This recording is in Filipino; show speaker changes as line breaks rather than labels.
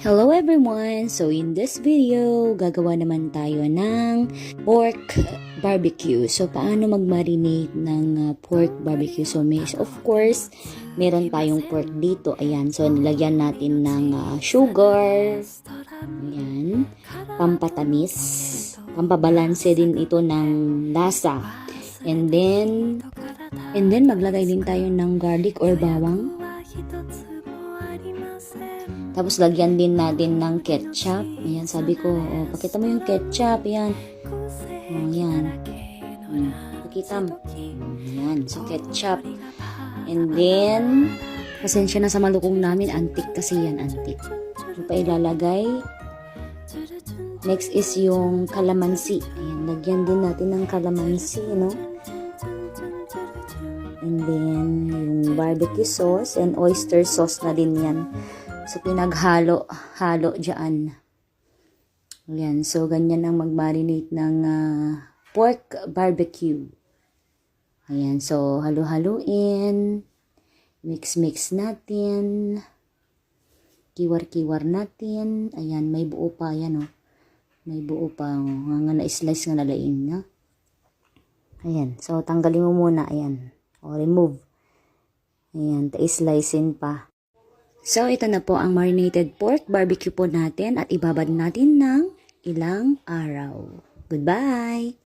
Hello everyone! So in this video, gagawa naman tayo ng pork barbecue. So paano mag-marinate ng pork barbecue? So of course, meron tayong pork dito. Ayan, so nilagyan natin ng sugar. Ayan, pampatamis. Pampabalanse din ito ng lasa. And then maglagay din tayo ng garlic or bawang. Tapos lagyan din natin ng ketchup. Ayan, sabi ko, pakita mo yung ketchup. Ayan. Ayan. Pakita mo. Ayan, so ketchup. And then, pasensya na sa malukong namin. Antik kasi yan, antik. Yung pa ilalagay. Next is yung calamansi. Ayan, lagyan din natin ng calamansi, no? And then, yung barbecue sauce and oyster sauce na din yan. So, pinaghalo dyan. Ayan. So, ganyan ang mag-marinate ng pork barbecue. Ayan. So, halo-haluin. Mix-mix natin. Kiwar-kiwar natin. Ayan. May buo pa. Ayan, oh. May buo pa. Nga na-slice nga nalaing, no? Ayan. So, tanggalin mo muna. Ayan. O, remove. Ayan. Ta-slicein pa. So, ito na po ang marinated pork barbecue po natin at ibabad natin ng ilang araw. Goodbye!